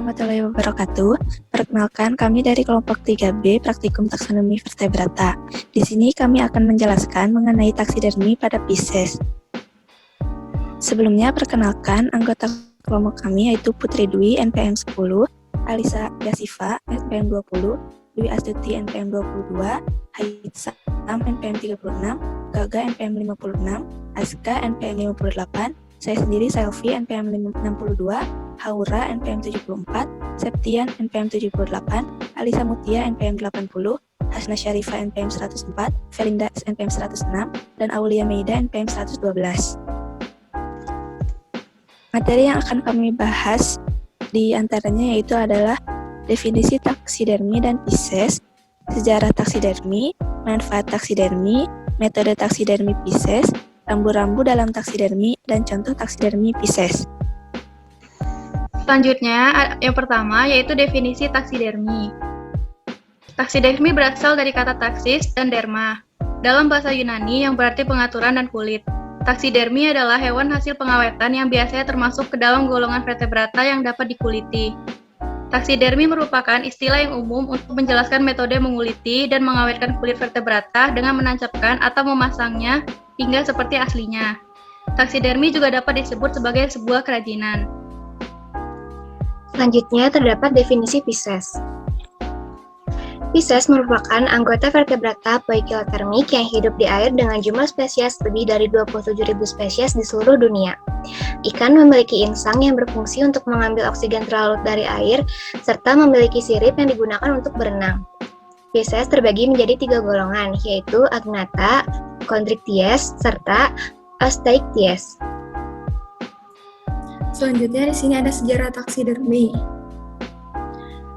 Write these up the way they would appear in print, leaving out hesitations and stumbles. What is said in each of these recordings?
warahmatullahi wabarakatuh. Perkenalkan, kami dari kelompok 3B Praktikum Taksonomi Vertebrata. Di sini kami akan menjelaskan mengenai taksidermi pada Pisces. Sebelumnya, perkenalkan anggota kelompok kami yaitu Putri Dwi NPM 10, Alisa Yasifa NPM 20, Dwi Astuti NPM 22, Haitsam NPM 36, Gaga NPM 56, Aska NPM 58, saya sendiri Selvi NPM 62, Haura NPM 74, Septian NPM 78, Alisa Mutia NPM 80, Hasna Syarifah NPM 104, Felinda NPM 106, dan Aulia Meida NPM 112. Materi yang akan kami bahas di antaranya yaitu adalah definisi taksidermi dan Pisces, sejarah taksidermi, manfaat taksidermi, metode taksidermi Pisces, rambu-rambu dalam taksidermi, dan contoh taksidermi Pisces. Selanjutnya, yang pertama yaitu definisi taksidermi. Taksidermi berasal dari kata taksis dan derma, dalam bahasa Yunani yang berarti pengaturan dan kulit. Taksidermi adalah hewan hasil pengawetan yang biasanya termasuk ke dalam golongan vertebrata yang dapat dikuliti. Taksidermi merupakan istilah yang umum untuk menjelaskan metode menguliti dan mengawetkan kulit vertebrata dengan menancapkan atau memasangnya hingga seperti aslinya. Taksidermi juga dapat disebut sebagai sebuah kerajinan. Selanjutnya terdapat definisi Pisces. Pisces merupakan anggota vertebrata poikilotermik yang hidup di air dengan jumlah spesies lebih dari 27.000 spesies di seluruh dunia. Ikan memiliki insang yang berfungsi untuk mengambil oksigen terlarut dari air, serta memiliki sirip yang digunakan untuk berenang. Pisces terbagi menjadi 3 golongan, yaitu Agnatha, Chondrichthyes, serta Osteichthyes. Selanjutnya di sini ada sejarah taksidermi.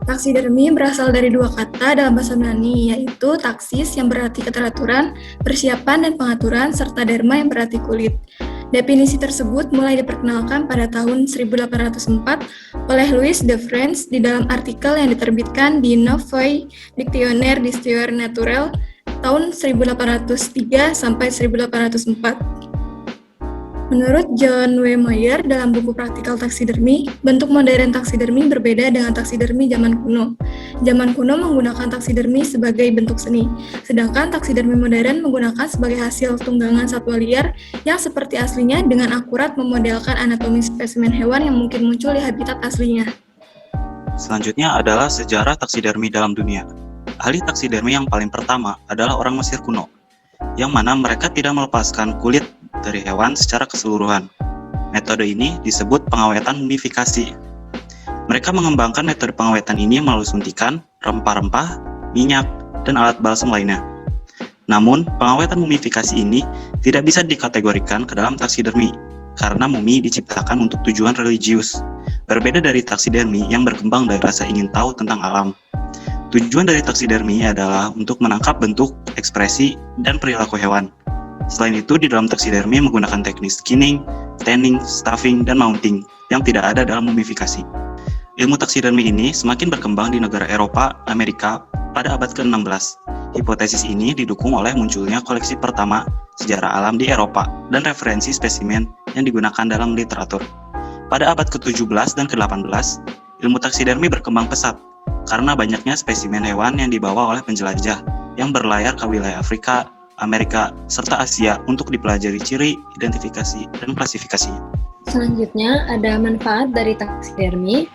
Taksidermi berasal dari 2 kata dalam bahasa Yunani, yaitu taksis yang berarti keteraturan, persiapan dan pengaturan, serta derma yang berarti kulit. Definisi tersebut mulai diperkenalkan pada tahun 1804 oleh Louis de France di dalam artikel yang diterbitkan di Nouveau Dictionnaire d'Histoire Naturelle tahun 1803 sampai 1804. Menurut John W. Mayer dalam buku Praktikal Taksidermi, bentuk modern taksidermi berbeda dengan taksidermi zaman kuno. Zaman kuno menggunakan taksidermi sebagai bentuk seni, sedangkan taksidermi modern menggunakan sebagai hasil tunggangan satwa liar yang seperti aslinya dengan akurat memodelkan anatomi spesimen hewan yang mungkin muncul di habitat aslinya. Selanjutnya adalah sejarah taksidermi dalam dunia. Ahli taksidermi yang paling pertama adalah orang Mesir kuno, yang mana mereka tidak melepaskan kulit dari hewan secara keseluruhan. Metode ini disebut pengawetan mumifikasi. Mereka mengembangkan metode pengawetan ini melalui suntikan, rempah-rempah, minyak, dan alat balsam lainnya. Namun, pengawetan mumifikasi ini tidak bisa dikategorikan ke dalam taksidermi, karena mumi diciptakan untuk tujuan religius, berbeda dari taksidermi yang berkembang dari rasa ingin tahu tentang alam. Tujuan dari taksidermi adalah untuk menangkap bentuk, ekspresi, dan perilaku hewan. Selain itu, di dalam taksidermi menggunakan teknik skinning, tanning, stuffing, dan mounting yang tidak ada dalam mumifikasi. Ilmu taksidermi ini semakin berkembang di negara Eropa, Amerika pada abad ke-16. Hipotesis ini didukung oleh munculnya koleksi pertama sejarah alam di Eropa dan referensi spesimen yang digunakan dalam literatur. Pada abad ke-17 dan ke-18, ilmu taksidermi berkembang pesat karena banyaknya spesimen hewan yang dibawa oleh penjelajah yang berlayar ke wilayah Afrika, Amerika, serta Asia untuk dipelajari ciri, identifikasi, dan klasifikasinya. Selanjutnya ada manfaat dari taksidermi.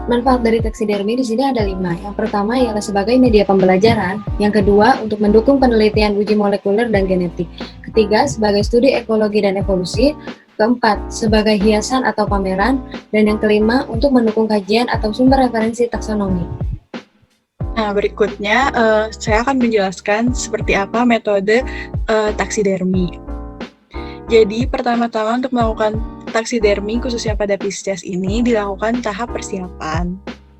Manfaat dari taksidermi di sini ada 5. Yang pertama ialah sebagai media pembelajaran. Yang kedua untuk mendukung penelitian uji molekuler dan genetik. Ketiga sebagai studi ekologi dan evolusi. Keempat sebagai hiasan atau pameran. Dan yang kelima untuk mendukung kajian atau sumber referensi taksonomi. Nah, berikutnya saya akan menjelaskan seperti apa metode taksidermi. Jadi, pertama-tama untuk melakukan taksidermi khususnya pada Pisces ini dilakukan tahap persiapan.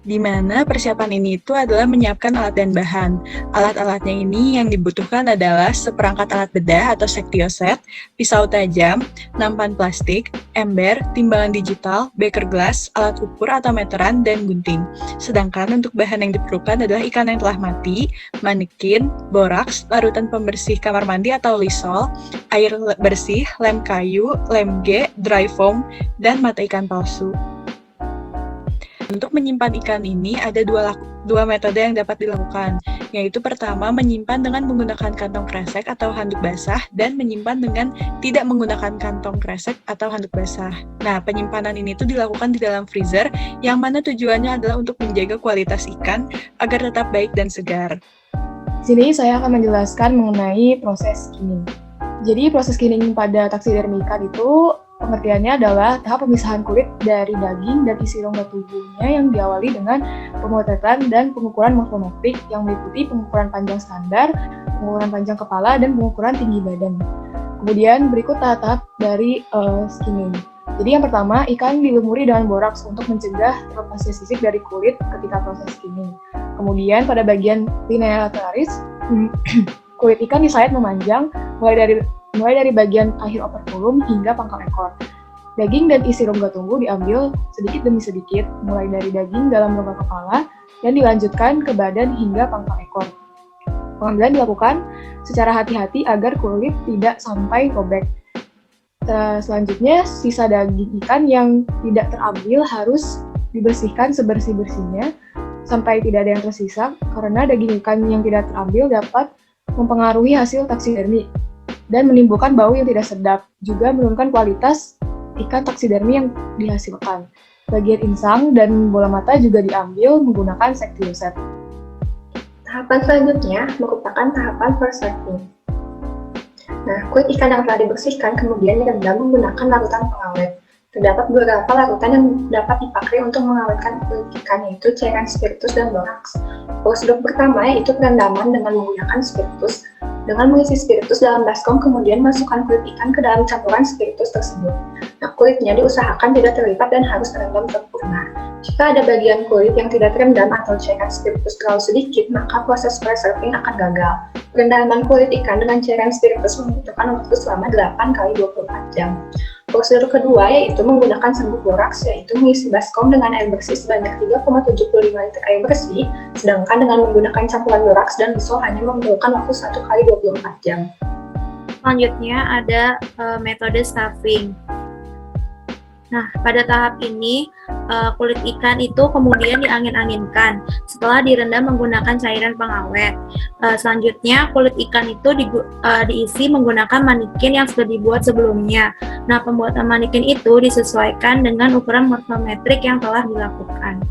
Di mana persiapan ini itu adalah menyiapkan alat dan bahan. Alat-alatnya ini yang dibutuhkan adalah seperangkat alat bedah atau sektioset, pisau tajam, nampan plastik, ember, timbangan digital, beker glass, alat ukur atau meteran, dan gunting. Sedangkan untuk bahan yang diperlukan adalah ikan yang telah mati, manekin, boraks, larutan pembersih kamar mandi atau Lysol, air bersih, lem kayu, lem G, dry foam, dan mata ikan palsu. Untuk menyimpan ikan ini ada dua metode yang dapat dilakukan, yaitu pertama menyimpan dengan menggunakan kantong kresek atau handuk basah dan menyimpan dengan tidak menggunakan kantong kresek atau handuk basah. Nah, penyimpanan ini tuh dilakukan di dalam freezer yang mana tujuannya adalah untuk menjaga kualitas ikan agar tetap baik dan segar. Di sini saya akan menjelaskan mengenai proses skimming. Jadi proses skimming pada taksidermi ikan itu pengertiannya adalah tahap pemisahan kulit dari daging dan isi rongga tubuhnya yang diawali dengan pemotretan dan pengukuran morfometrik yang meliputi pengukuran panjang standar, pengukuran panjang kepala, dan pengukuran tinggi badan. Kemudian berikut tahap-tahap dari skimming. Jadi yang pertama, ikan dilumuri dengan boraks untuk mencegah terlepasnya sisik dari kulit ketika proses skimming. Kemudian pada bagian linea lateralis, kulit ikan disayat memanjang mulai dari bagian akhir operculum hingga pangkal ekor. Daging dan isi rongga tubuh diambil sedikit demi sedikit, mulai dari daging dalam rongga kepala dan dilanjutkan ke badan hingga pangkal ekor. Pengambilan dilakukan secara hati-hati agar kulit tidak sampai robek. Selanjutnya, sisa daging ikan yang tidak terambil harus dibersihkan sebersih-bersihnya sampai tidak ada yang tersisa, karena daging ikan yang tidak terambil dapat mempengaruhi hasil taksidermi dan menimbulkan bau yang tidak sedap, juga menurunkan kualitas ikan taksidermi yang dihasilkan. Bagian insang dan bola mata juga diambil menggunakan sektiluset. Tahapan selanjutnya merupakan tahapan first serving. Nah, kulit ikan yang telah dibersihkan kemudian direndam menggunakan larutan pengawet. Terdapat beberapa larutan yang dapat dipakai untuk mengawetkan kulit ikan, yaitu cairan spiritus dan boraks. Prosedur pertama yaitu perendaman dengan menggunakan spiritus. Dengan mengisi spiritus dalam baskom, kemudian masukkan kulit ikan ke dalam campuran spiritus tersebut. Nah, kulitnya diusahakan tidak terlipat dan harus terendam sempurna. Jika ada bagian kulit yang tidak terendam atau cairan spiritus terlalu sedikit, maka proses preserving akan gagal. Perendaman kulit ikan dengan cairan spiritus membutuhkan waktu selama 8 kali 24 jam. Prosedur kedua yaitu menggunakan serbuk boraks, yaitu mengisi baskom dengan air bersih sebanyak 3,75 liter air bersih, sedangkan dengan menggunakan campuran boraks dan besol hanya memerlukan waktu 1 kali 24 jam. Selanjutnya ada metode stuffing. Nah, pada tahap ini kulit ikan itu kemudian diangin-anginkan setelah direndam menggunakan cairan pengawet. Selanjutnya kulit ikan itu diisi menggunakan manikin yang sudah dibuat sebelumnya. Nah, pembuatan manikin itu disesuaikan dengan ukuran morfometrik yang telah dilakukan.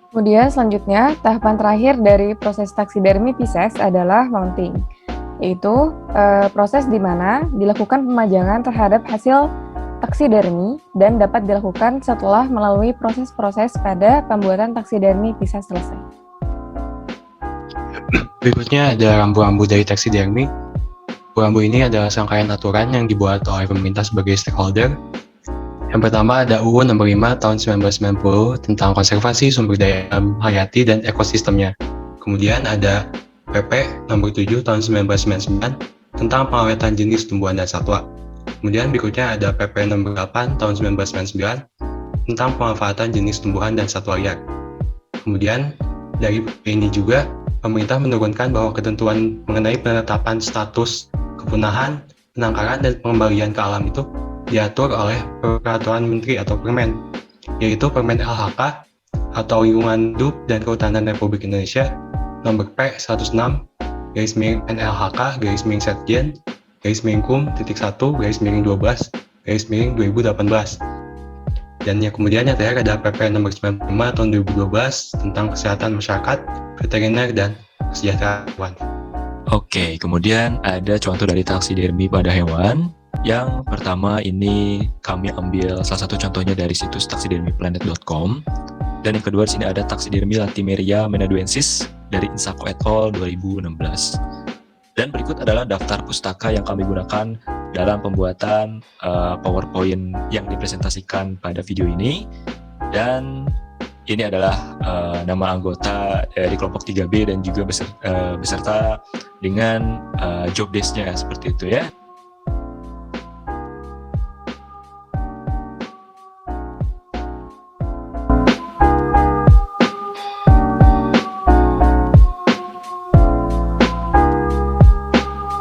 Kemudian selanjutnya, tahapan terakhir dari proses taksidermi Pisces adalah mounting, yaitu proses di mana dilakukan pemajangan terhadap hasil taksidermi dan dapat dilakukan setelah melalui proses-proses pada pembuatan taksidermi Pisces selesai. Berikutnya ada rambu-rambu dari taksidermi. Rambu ini adalah serangkaian aturan yang dibuat oleh pemerintah sebagai stakeholder. Yang pertama ada UU Nomor 5 Tahun 1990 tentang konservasi sumber daya alam hayati dan ekosistemnya. Kemudian ada PP Nomor 7 Tahun 1999 tentang pengawetan jenis tumbuhan dan satwa. Kemudian berikutnya ada PP Nomor 8 Tahun 1999 tentang pemanfaatan jenis tumbuhan dan satwa liar. Kemudian dari PP ini juga pemerintah menurunkan bahwa ketentuan mengenai penetapan status kepunahan, penangkaran, dan pengembalian ke alam itu diatur oleh Peraturan Menteri atau Permen, yaitu Permen LHK atau Lingkungan Hidup dan Kehutanan Republik Indonesia Nomor P16/NLHK/Setjen /Kum.1/12/2018. Dan yang kemudian yang terakhir ada PP Nomor 95 Tahun 2012 tentang kesehatan masyarakat, veteriner, dan kesejahteraan hewan. Oke, kemudian ada contoh dari taksidermi pada hewan. Yang pertama ini kami ambil salah satu contohnya dari situs taksidermiplanet.com. Dan yang kedua di sini ada taksidermi Latimeria menaduensis dari Insako et al. 2016. Dan berikut adalah daftar pustaka yang kami gunakan dalam pembuatan PowerPoint yang dipresentasikan pada video ini. Dan ini adalah nama anggota dari kelompok 3B dan juga beserta dengan job desk-nya seperti itu ya.